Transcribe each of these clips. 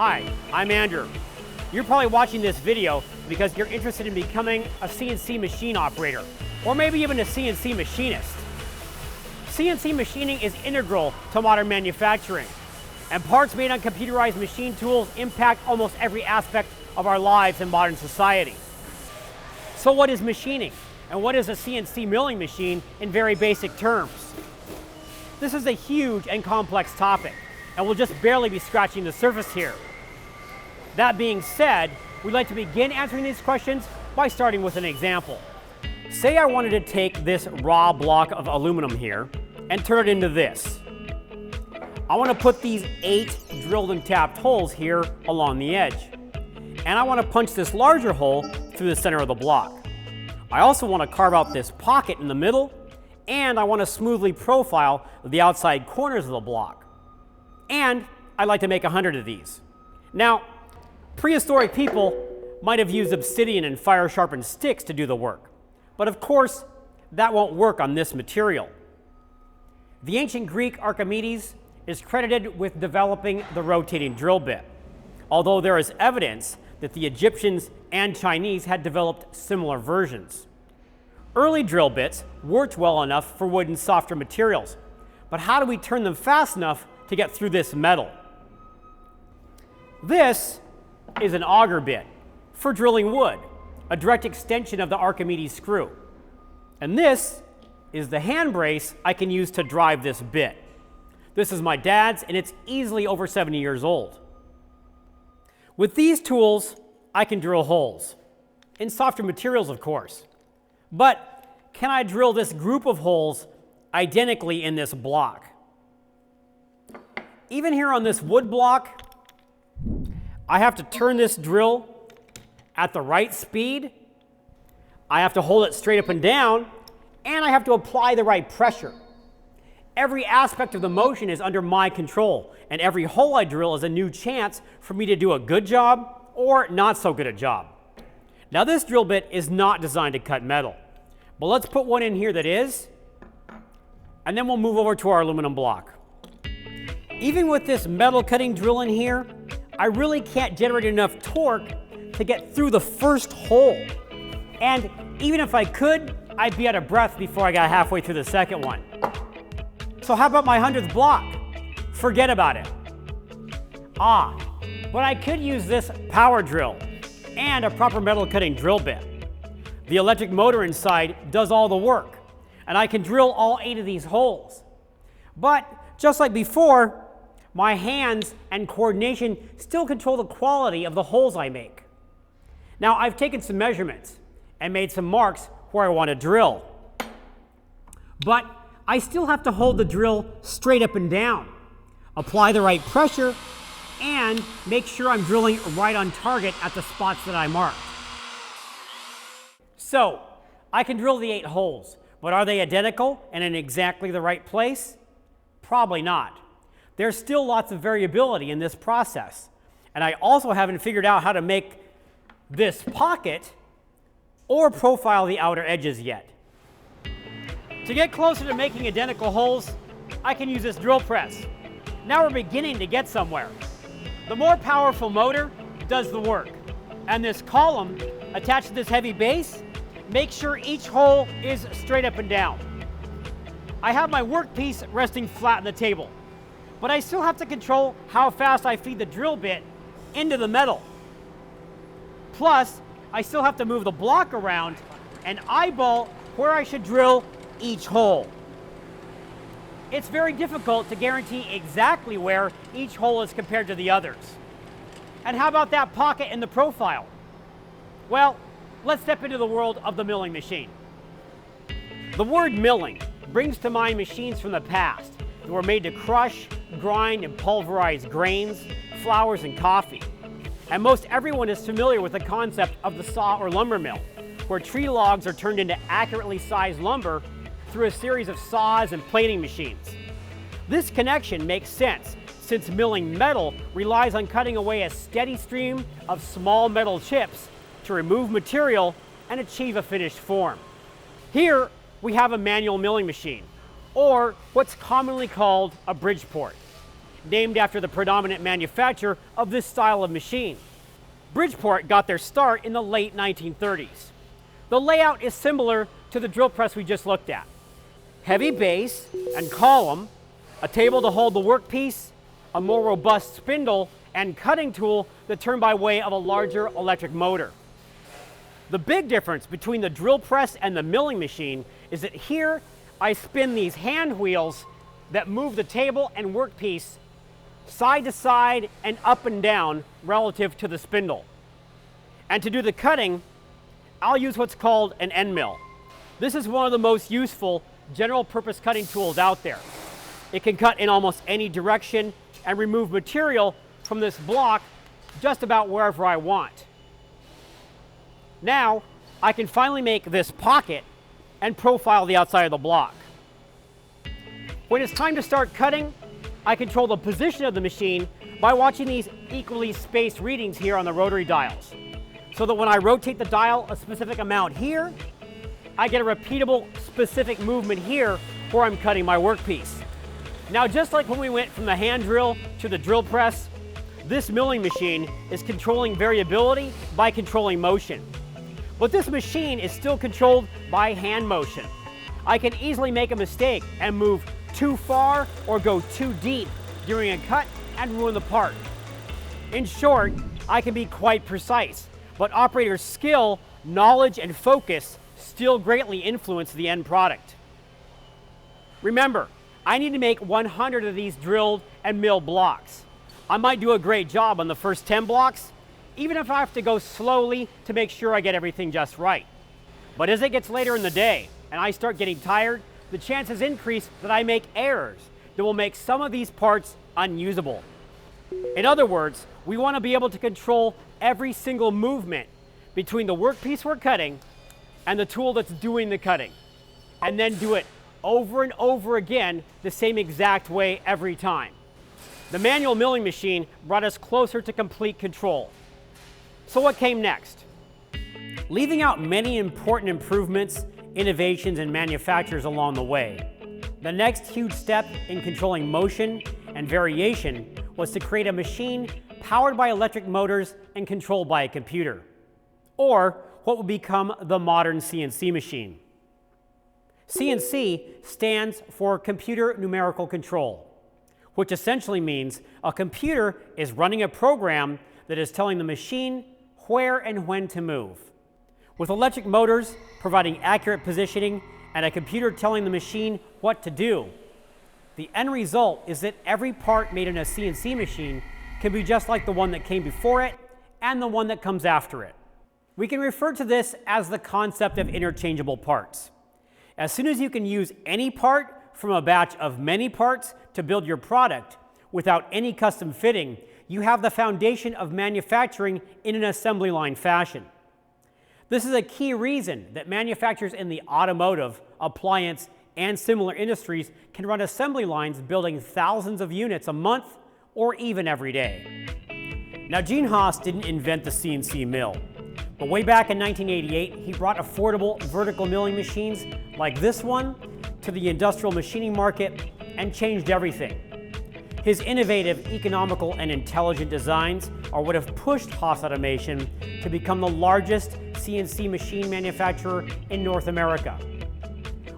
Hi, I'm Andrew. You're probably watching this video because you're interested in becoming a CNC machine operator, or maybe even a CNC machinist. CNC machining is integral to modern manufacturing, and parts made on computerized machine tools impact almost every aspect of our lives in modern society. So what is machining, and what is a CNC milling machine in very basic terms? This is a huge and complex topic, and we'll just barely be scratching the surface here. That being said, we'd like to begin answering these questions by starting with an example. Say I wanted to take this raw block of aluminum here and turn it into this. I want to put these 8 drilled and tapped holes here along the edge. And I want to punch this larger hole through the center of the block. I also want to carve out this pocket in the middle, and I want to smoothly profile the outside corners of the block. And I'd like to make 100 of these. Now, prehistoric people might have used obsidian and fire-sharpened sticks to do the work, but of course, that won't work on this material. The ancient Greek Archimedes is credited with developing the rotating drill bit, although there is evidence that the Egyptians and Chinese had developed similar versions. Early drill bits worked well enough for wood and softer materials, but how do we turn them fast enough to get through this metal? This is an auger bit for drilling wood, a direct extension of the Archimedes screw. And this is the hand brace I can use to drive this bit. This is my dad's, and it's easily over 70 years old. With these tools, I can drill holes, in softer materials, of course. But can I drill this group of holes identically in this block? Even here on this wood block, I have to turn this drill at the right speed, I have to hold it straight up and down, and I have to apply the right pressure. Every aspect of the motion is under my control, and every hole I drill is a new chance for me to do a good job or not so good a job. Now this drill bit is not designed to cut metal, but let's put one in here that is, and then we'll move over to our aluminum block. Even with this metal cutting drill in here, I really can't generate enough torque to get through the first hole. And even if I could, I'd be out of breath before I got halfway through the second one. So how about my 100th block? Forget about it. But I could use this power drill and a proper metal cutting drill bit. The electric motor inside does all the work, and I can drill all 8 of these holes. But just like before, my hands and coordination still control the quality of the holes I make. Now, I've taken some measurements and made some marks where I want to drill. But I still have to hold the drill straight up and down, apply the right pressure, and make sure I'm drilling right on target at the spots that I marked. So, I can drill the 8 holes, but are they identical and in exactly the right place? Probably not. There's still lots of variability in this process, and I also haven't figured out how to make this pocket or profile the outer edges yet. To get closer to making identical holes, I can use this drill press. Now we're beginning to get somewhere. The more powerful motor does the work, and this column attached to this heavy base makes sure each hole is straight up and down. I have my workpiece resting flat on the table, but I still have to control how fast I feed the drill bit into the metal. Plus, I still have to move the block around and eyeball where I should drill each hole. It's very difficult to guarantee exactly where each hole is compared to the others. And how about that pocket in the profile? Well, let's step into the world of the milling machine. The word milling brings to mind machines from the past that were made to crush, grind, and pulverize grains, flours, and coffee. And most everyone is familiar with the concept of the saw or lumber mill, where tree logs are turned into accurately sized lumber through a series of saws and planing machines. This connection makes sense since milling metal relies on cutting away a steady stream of small metal chips to remove material and achieve a finished form. Here we have a manual milling machine, or what's commonly called a Bridgeport. named after the predominant manufacturer of this style of machine. Bridgeport got their start in the late 1930s. The layout is similar to the drill press we just looked at. Heavy base and column, a table to hold the workpiece, a more robust spindle, and cutting tool that turn by way of a larger electric motor. The big difference between the drill press and the milling machine is that here I spin these hand wheels that move the table and workpiece side to side and up and down relative to the spindle. And to do the cutting, I'll use what's called an end mill. This is one of the most useful general purpose cutting tools out there. It can cut in almost any direction and remove material from this block just about wherever I want. Now, I can finally make this pocket and profile the outside of the block. When it's time to start cutting, I control the position of the machine by watching these equally spaced readings here on the rotary dials, so that when I rotate the dial a specific amount here, I get a repeatable specific movement here where I'm cutting my workpiece. Now, just like when we went from the hand drill to the drill press, this milling machine is controlling variability by controlling motion. But this machine is still controlled by hand motion. I can easily make a mistake and move too far or go too deep during a cut and ruin the part. In short, I can be quite precise, but operator's skill, knowledge, and focus still greatly influence the end product. Remember, I need to make 100 of these drilled and milled blocks. I might do a great job on the first 10 blocks, even if I have to go slowly to make sure I get everything just right. But as it gets later in the day and I start getting tired, the chances increase that I make errors that will make some of these parts unusable. In other words, we want to be able to control every single movement between the workpiece we're cutting and the tool that's doing the cutting, and then do it over and over again the same exact way every time. The manual milling machine brought us closer to complete control. So what came next? Leaving out many important improvements, innovations, and manufacturers along the way, the next huge step in controlling motion and variation was to create a machine powered by electric motors and controlled by a computer, or what would become the modern CNC machine. CNC stands for Computer Numerical Control, which essentially means a computer is running a program that is telling the machine where and when to move. With electric motors providing accurate positioning and a computer telling the machine what to do, the end result is that every part made in a CNC machine can be just like the one that came before it and the one that comes after it. We can refer to this as the concept of interchangeable parts. As soon as you can use any part from a batch of many parts to build your product without any custom fitting, you have the foundation of manufacturing in an assembly line fashion. This is a key reason that manufacturers in the automotive, appliance, and similar industries can run assembly lines building thousands of units a month or even every day. Now, Gene Haas didn't invent the CNC mill, but way back in 1988, he brought affordable vertical milling machines like this one to the industrial machining market and changed everything. His innovative, economical, and intelligent designs are what have pushed Haas Automation to become the largest CNC machine manufacturer in North America.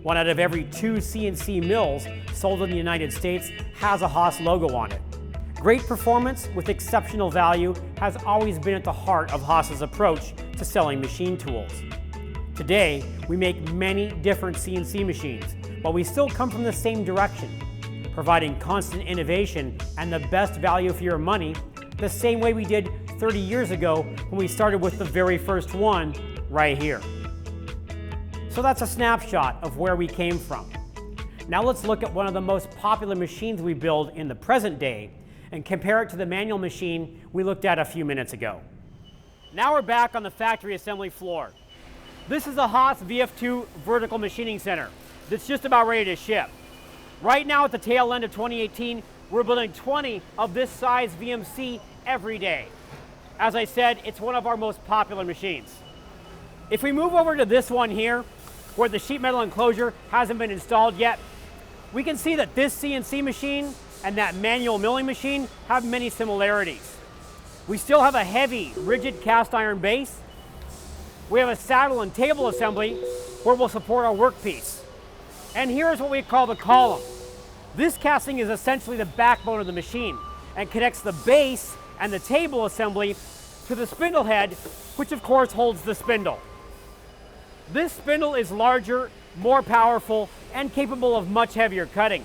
1 out of every 2 CNC mills sold in the United States has a Haas logo on it. Great performance with exceptional value has always been at the heart of Haas's approach to selling machine tools. Today, we make many different CNC machines, but we still come from the same direction, providing constant innovation and the best value for your money, the same way we did 30 years ago when we started with the very first one right here. So that's a snapshot of where we came from. Now let's look at one of the most popular machines we build in the present day and compare it to the manual machine we looked at a few minutes ago. Now we're back on the factory assembly floor. This is a Haas VF2 vertical machining center that's just about ready to ship. Right now at the tail end of 2018, we're building 20 of this size VMC every day. As I said, it's one of our most popular machines. If we move over to this one here, where the sheet metal enclosure hasn't been installed yet, we can see that this CNC machine and that manual milling machine have many similarities. We still have a heavy, rigid cast iron base. We have a saddle and table assembly where we'll support our workpiece. And here's what we call the column. This casting is essentially the backbone of the machine and connects the base and the table assembly to the spindle head, which of course holds the spindle. This spindle is larger, more powerful, and capable of much heavier cutting,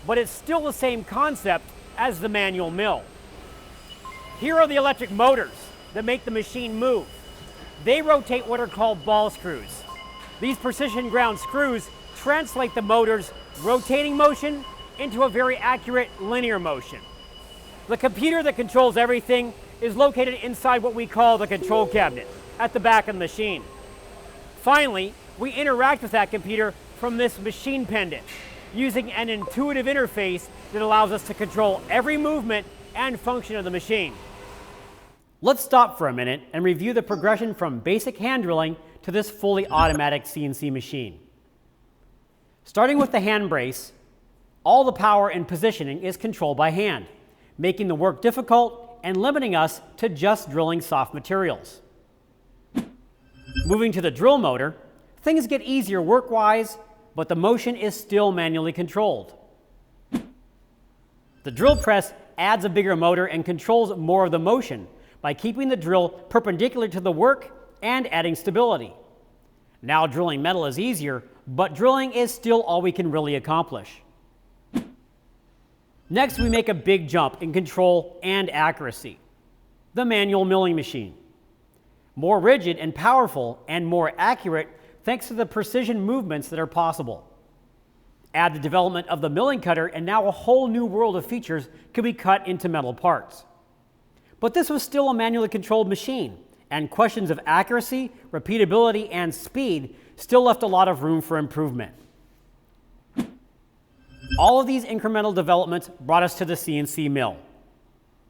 but it's still the same concept as the manual mill. Here are the electric motors that make the machine move. They rotate what are called ball screws. These precision ground screws translate the motor's rotating motion into a very accurate linear motion. The computer that controls everything is located inside what we call the control cabinet at the back of the machine. Finally, we interact with that computer from this machine pendant using an intuitive interface that allows us to control every movement and function of the machine. Let's stop for a minute and review the progression from basic hand drilling to this fully automatic CNC machine. Starting with the hand brace, all the power and positioning is controlled by hand, making the work difficult and limiting us to just drilling soft materials. Moving to the drill motor, things get easier work-wise, but the motion is still manually controlled. The drill press adds a bigger motor and controls more of the motion by keeping the drill perpendicular to the work and adding stability. Now drilling metal is easier, but drilling is still all we can really accomplish. Next, we make a big jump in control and accuracy. The manual milling machine. More rigid and powerful and more accurate thanks to the precision movements that are possible. Add the development of the milling cutter and now a whole new world of features can be cut into metal parts. But this was still a manually controlled machine, and questions of accuracy, repeatability, and speed still left a lot of room for improvement. All of these incremental developments brought us to the CNC mill.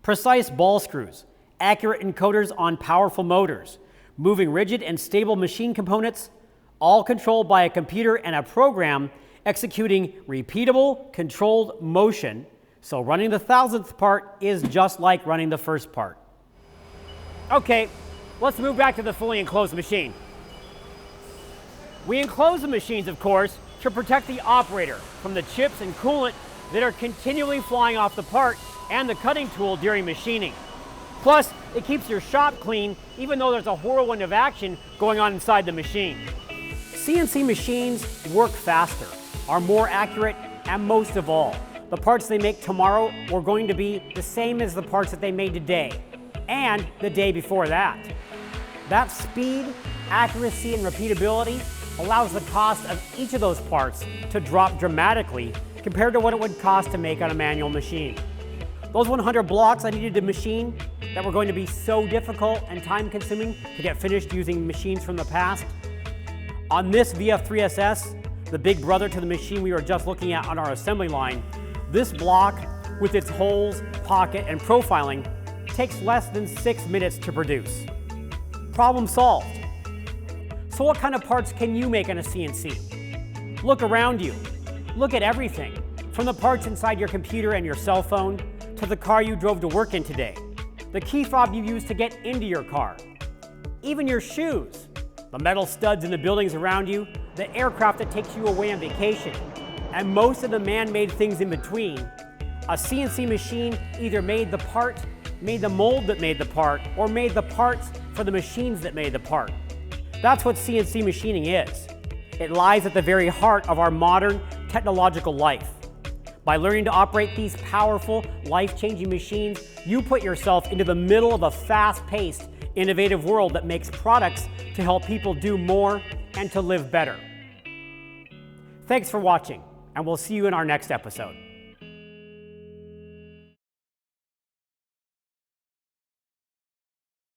Precise ball screws, accurate encoders on powerful motors, moving rigid and stable machine components, all controlled by a computer and a program executing repeatable, controlled motion, so running the 1,000th part is just like running the first part. Okay, let's move back to the fully enclosed machine. We enclose the machines, of course, to protect the operator from the chips and coolant that are continually flying off the part and the cutting tool during machining. Plus, it keeps your shop clean even though there's a whirlwind of action going on inside the machine. CNC machines work faster, are more accurate, and most of all, the parts they make tomorrow are going to be the same as the parts that they made today and the day before that. That speed, accuracy, and repeatability allows the cost of each of those parts to drop dramatically compared to what it would cost to make on a manual machine. Those 100 blocks I needed to machine that were going to be so difficult and time-consuming to get finished using machines from the past, on this VF3SS, the big brother to the machine we were just looking at on our assembly line, this block with its holes, pocket, and profiling takes less than 6 minutes to produce. Problem solved. So what kind of parts can you make on a CNC? Look around you. Look at everything, from the parts inside your computer and your cell phone, to the car you drove to work in today, the key fob you used to get into your car, even your shoes, the metal studs in the buildings around you, the aircraft that takes you away on vacation, and most of the man-made things in between. A CNC machine either made the part, made the mold that made the part, or made the parts for the machines that made the part. That's what CNC machining is. It lies at the very heart of our modern technological life. By learning to operate these powerful, life-changing machines, you put yourself into the middle of a fast-paced, innovative world that makes products to help people do more and to live better. Thanks for watching, and we'll see you in our next episode.